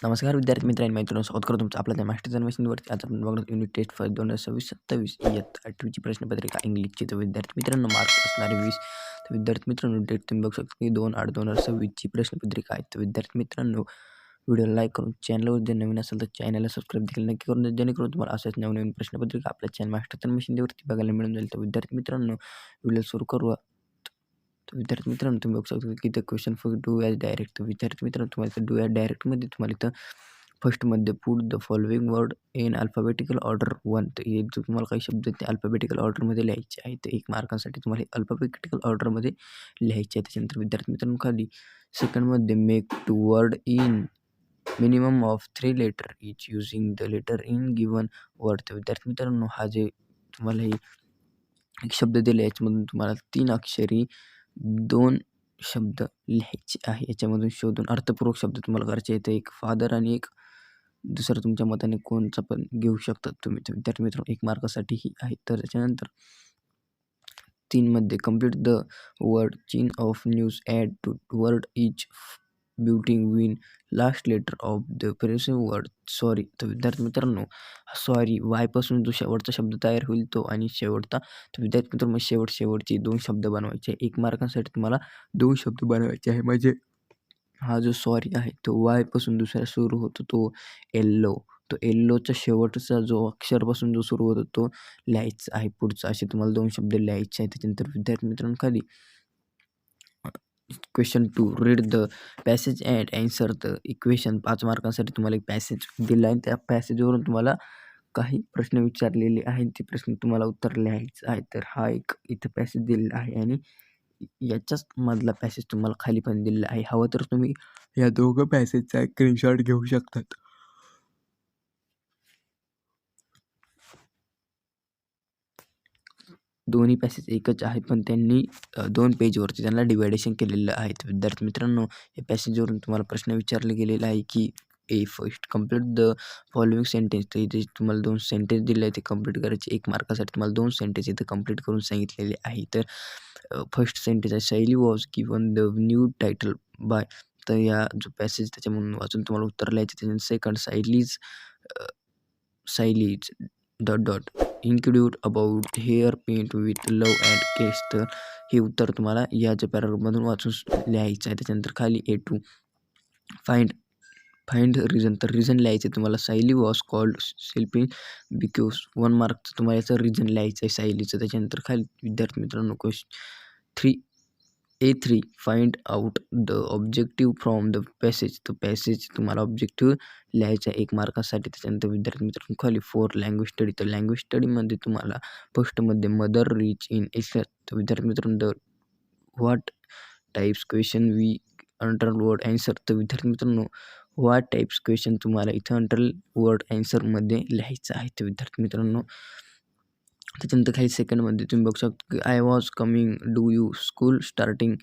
नमस्कार विद्यार्थी मित्र आणि मैत्रिणी, स्वागत करतो तुमचं आपल्या त्या मास्टर जनरेशनवरती. आज आपण बघणार युनिट टेस्ट फॉर 2026-27 इयत्ता 8वीची प्रश्नपत्रिका इंग्लिशची. तर विद्यार्थी मित्रांनो, मार्क्स असणारे 20. तर विद्यार्थी मित्रांनो, डेट तुम्ही बघू शकता की 2/8/2026ची प्रश्नपत्रिका आहे. तर विद्यार्थी मित्रांनो, व्हिडिओला लाईक करून चॅनलवर जर नवीन असेल तर चॅनलला सबस्क्राईब देखील नक्की करून द्या, जेणेकरून तुम्हाला अशाच नवनवीन प्रश्नपत्रिका आपल्या चॅनल मास्टर जनरेशनवरती बघायला मिळून जाईल. तर विद्यार्थी मित्रांनो, व्हिडिओ सुरू करूया. तर विद्यार्थी मित्रांनो, तुम्ही बघू शकता की इथं question for do as direct. तर विद्यार्थी मित्रांनो, तुम्हाला इथं डू ॲज डायरेक्टमध्ये तुम्हाला इथं फर्स्टमध्ये put the following word in alphabetical order 1. तर हे जो तुम्हाला काही शब्द ते अल्फाबेटिकल ऑर्डरमध्ये लिहायचे आहेत. तर 1 मार्कासाठी तुम्हाला अल्फाबेटिकल ऑर्डरमध्ये लिहायचे आहे. त्याच्यानंतर विद्यार्थी मित्रांनो, खाली सेकंडमध्ये make two word in minimum of 3 letter each using the letter in given word. तर विद्यार्थी मित्रांनो, हा जे तुम्हाला हे एक शब्द दिले याच्यामधून तुम्हाला 3 अक्षरी 2 शब्द लिहायचे आहे. याच्यामधून शोधून अर्थपूर्वक शब्द तुम्हाला करायचे आहेत. एक फादर आणि एक दुसरं तुमच्या मताने कोणचा पण घेऊ शकतात तुम्ही. तर विद्यार्थी मित्रांनो, 1 मार्कासाठी ही आहे. तर त्याच्यानंतर 3 मध्ये complete the word chain of news add two word each beginning with last letter of the preceding word sorry. तर विद्यार्थी मित्रांनो, सॉरी वायपासून जो शेवटचा शब्द तयार होईल तो आणि शेवटचा. तर विद्यार्थी मित्रांनो, शेवटचे 2 शब्द बनवायचे. 1 मार्कासाठी तुम्हाला 2 शब्द बनवायचे आहे. म्हणजे हा जो सॉरी आहे तो वायपासून दुसरा सुरू होतो तो येल्लो. तो येल्लोचा शेवटचा जो अक्षरपासून जो सुरू होतो तो लिहायचा आहे पुढचा. असे तुम्हाला 2 शब्द लिहायचे आहेत. त्याच्यानंतर विद्यार्थी मित्रांनो, खाली question 2 read the passage and answer the equation. 5 मार्कांसाठी तुम्हाला एक पॅसेज दिला आहे. त्या पॅसेजवरून तुम्हाला काही प्रश्न विचारलेले आहेत. ते प्रश्न तुम्हाला उत्तर लिहायचं आहे. तर हा एक इथं पॅसेज दिलेला आहे आणि याच्याच मधला पॅसेज तुम्हाला खाली पण दिलेला आहे. हवं तर तुम्ही या दोघं पॅसेजचा स्क्रीनशॉट घेऊ शकतात. दोन्ही पॅसेज एकच आहेत, पण त्यांनी 2 पेजवरती त्यांना डिवायडेशन केलेलं आहे. तर विद्यार्थी मित्रांनो, या पॅसेजवरून तुम्हाला प्रश्न विचारला गेलेला आहे की first complete the following sentence. तर इथे तुम्हाला 2 सेंटेन्स दिले आहेत, ते कंप्लीट करायचे. 1 मार्कासाठी तुम्हाला 2 सेंटेन्स इथे कंप्लीट करून सांगितलेले आहे. तर फर्स्ट सेंटेन्स आहे, Shelley was given the new title by. तर या जो पॅसेज त्याच्यामधून वाचून तुम्हाला उत्तर लिहायचे. त्याच्यानंतर सेकंड, सायलीज dot dot include about hair paint with love and केस. तर हे उत्तर तुम्हाला या ज्या पॅराग्राफमधून वाचून लिहायचं आहे. त्याच्यानंतर खाली A2 फाइंड फाइंड रिझन. तर रिझन लिहायचं आहे तुम्हाला. Sayali was called Shilpi because 1 मार्कचं तुम्हाला याचं रिझन लिहायचं आहे सायलीचं. त्याच्यानंतर खाली विद्यार्थी मित्रांनो, A3 find out the objective from the passage. तर पॅसेज तुम्हाला ऑब्जेक्टिव्ह लिहायचा आहे 1 मार्कासाठी. त्याच्यानंतर विद्यार्थी मित्रांनो, खाली 4 लँग्वेज स्टडी. तर लँग्वेज स्टडीमध्ये तुम्हाला फर्स्टमध्ये मदर रिच इन एशिया. तर विद्यार्थी मित्रांनो, what types question we under word answer. तर विद्यार्थी मित्रांनो, व्हॉट टाइप्स क्वेश्चन तुम्हाला इथं अंडर वर्ड ॲन्सरमध्ये लिहायचं आहे. तर विद्यार्थी मित्रांनो, त्याच्यानंतर काही सेकंडमध्ये तुम्ही बघू शकता की I was coming do you school starting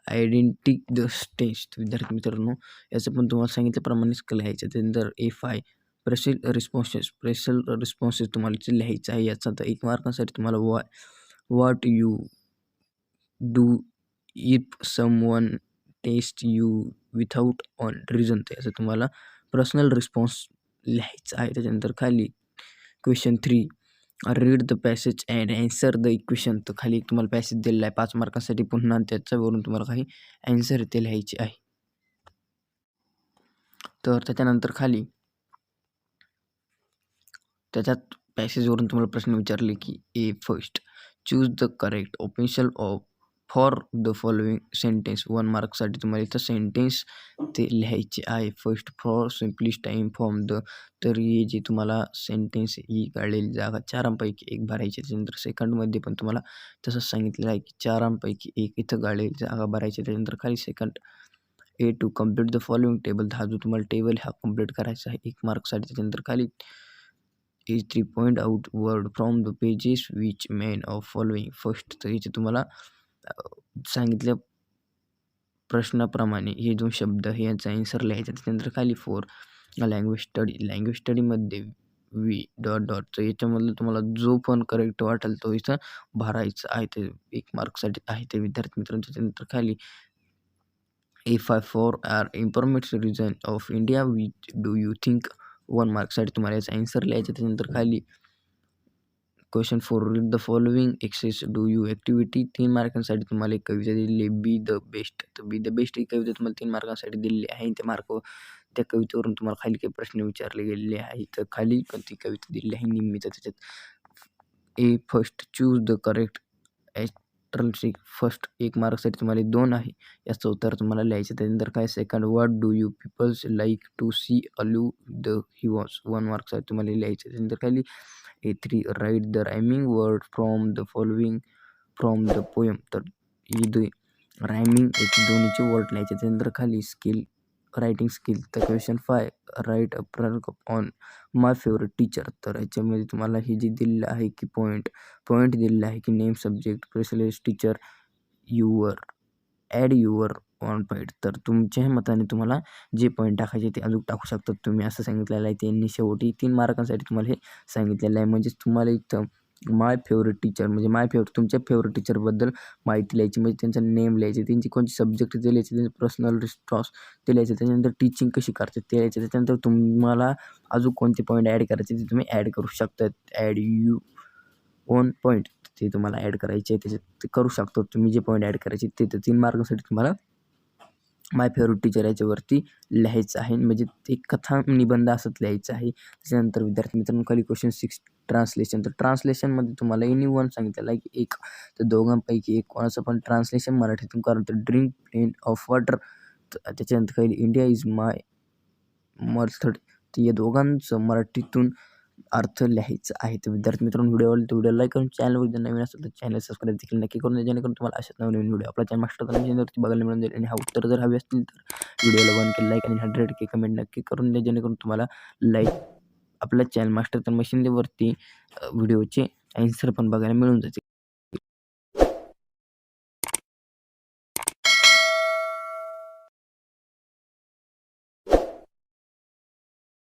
identity the stage. विद्यार्थी मित्रांनो, याचं पण तुम्हाला सांगितल्याप्रमाणेच लिहायचं. त्यानंतर A5 प्रेशल रिस्पॉन्सेस तुम्हाला इथे लिहायचं आहे. याचा तर 1 मार्कासाठी तुम्हाला what you do if someone test you without on reason. तर याचं तुम्हाला पर्सनल रिस्पॉन्स लिहायचा आहे. त्याच्यानंतर खाली question 3 read the passage and answer the equation. तर खाली तुम्हाला पॅसेज दिलेला आहे 5 मार्कांसाठी. पुन्हा त्याच्यावरून तुम्हाला काही ॲन्सर इथे लिहायचे आहे. तर त्याच्यानंतर खाली त्याच्यात पॅसेजवरून तुम्हाला प्रश्न विचारले की first choose the correct option of for the following sentence. 1 मार्कसाठी तुम्हाला इथं सेंटेन्स ते लिहायचे आहे. First for simplest time form the. तर हे जे तुम्हाला सेंटेन्स ही काढलेली जागा 4पैकी 1 भरायची. त्याच्यानंतर सेकंडमध्ये पण तुम्हाला तसंच सांगितलेलं आहे की 4पैकी 1 इथं काढलेली जागा भरायची. त्याच्यानंतर खाली second A2 complete the following table. हा जो तुम्हाला टेबल हा कंप्लीट करायचा आहे 1 मार्कसाठी. त्याच्यानंतर खाली A3 point out word from the pages which main of following first. तर इथे तुम्हाला सांगितल्या प्रश्नाप्रमाणे हे 2 शब्द हे यांचा ॲन्सर लिहायचा. त्याच्यानंतर खाली 4 लँग्वेज स्टडी. लँग्वेज स्टडीमध्ये वी डॉट डॉट. तर याच्यामधलं तुम्हाला जो पण करेक्ट वाटेल तो इथं भरायचा आहे. ते 1 मार्कसाठी आहे ते विद्यार्थी मित्रांनो. त्याच्यानंतर खाली If I for our informative region of India, which do you think? 1 मार्कसाठी तुम्हाला याचा आन्सर लिहायचा. त्याच्यानंतर खाली question for read the following exercise do you activity 3 मार्कांसाठी तुम्हाला एक कविता दिलेली आहे, बी द बेस्ट. तर बी द बेस्ट ही कविता तुम्हाला 3 मार्कांसाठी दिलेली आहे. त्या कवितेवरून तुम्हाला खाली काही प्रश्न विचारले गेलेले आहेत. तर खाली पण ती कविता दिलेली आहे निम्मीचा त्याच्यात. A first choose the correct ॲस्ट्रलसिक. फर्स्ट 1 मार्कसाठी तुम्हाला 2 आहे. याचं उत्तर तुम्हाला लिहायचं. त्यानंतर काय second what do you people's like to see अल्यू द ही वॉज 1 मार्कसाठी तुम्हाला लिहायचं. त्यानंतर खाली A3 write the rhyming word from the following from the poem. तर ही रायमिंग याचे दोन्हीचे वर्ड लिहायचे. त्यानंतर खाली स्किल रायटिंग स्किल. तर question 5 write a paragraph on my favourite teacher. तर याच्यामध्ये तुम्हाला हे जे दिलेलं आहे की पॉईंट दिलेलं आहे की name subject specialist teacher your add your on point. तर तुमच्या मताने तुम्हाला जे पॉईंट टाकायचे ते अजून टाकू शकतात तुम्ही, असं सांगितलेलं आहे. त्यांनी शेवटी 3 मार्कांसाठी तुम्हाला हे सांगितलेलं आहे. म्हणजेच तुम्हाला इथं माय फेवरेट टीचर म्हणजे तुमच्या फेवरेट टीचरबद्दल माहिती लिहायची, म्हणजे त्यांचा नेम लिहायचे, त्यांची कोणते सब्जेक्ट ते लिहायचे, त्यांचे पर्सनल रिस्पॉन्स ते लिहायचे, त्याच्यानंतर टीचिंग कशी करतात ते लिहायचे. त्याच्यानंतर तुम्हाला अजून कोणते पॉईंट ॲड करायचे ते तुम्ही ॲड करू शकतात. ॲड यू ओन पॉईंट ते तुम्हाला ॲड करायचे आहे, त्याच्यात ते करू शकतो तुम्ही. जे पॉईंट ॲड करायचे ते 3 मार्कांसाठी तुम्हाला माय फेवरेट टीचर याच्यावरती लिहायचं आहे, म्हणजे एक कथा निबंध असंच लिहायचं आहे. त्याच्यानंतर विद्यार्थी मित्रांनो खाली क्वेश्चन 6 ट्रान्सलेशन. तर ट्रान्सलेशनमध्ये तुम्हाला एनीवन सांगितलेलं आहे की एक, तर दोघांपैकी एक कोणाचं पण ट्रान्सलेशन मराठीतून करा. तर ड्रिंक प्लेन ऑफ वॉटर. त्याच्यानंतर काही इंडिया इज माय मर्थड. तर या दोघांचं मराठीतून अर्थ लिहायचा आहे. तर विद्यार्थी मित्रांनो व्हिडिओ आवडला तर व्हिडिओ लाईक करून चॅनलवर जर नवीन असेल तर चॅनल सबस्क्राईब देखील नक्की करून द्या, जेणेकरून तुम्हाला अशाच नवीन व्हिडिओ आपल्या चॅनल मास्टर चॅनलवरती बघायला मिळून जाईल. आणि हा उत्तर जर हवे असतील तर व्हिडिओला 1K लाईक आणि 100K कमेंट नक्की करून द्या, जेणेकरून तुम्हाला आपल्या चॅनल मास्टर मशीनवरती व्हिडिओचे आन्सर पण बघायला मिळून जातील.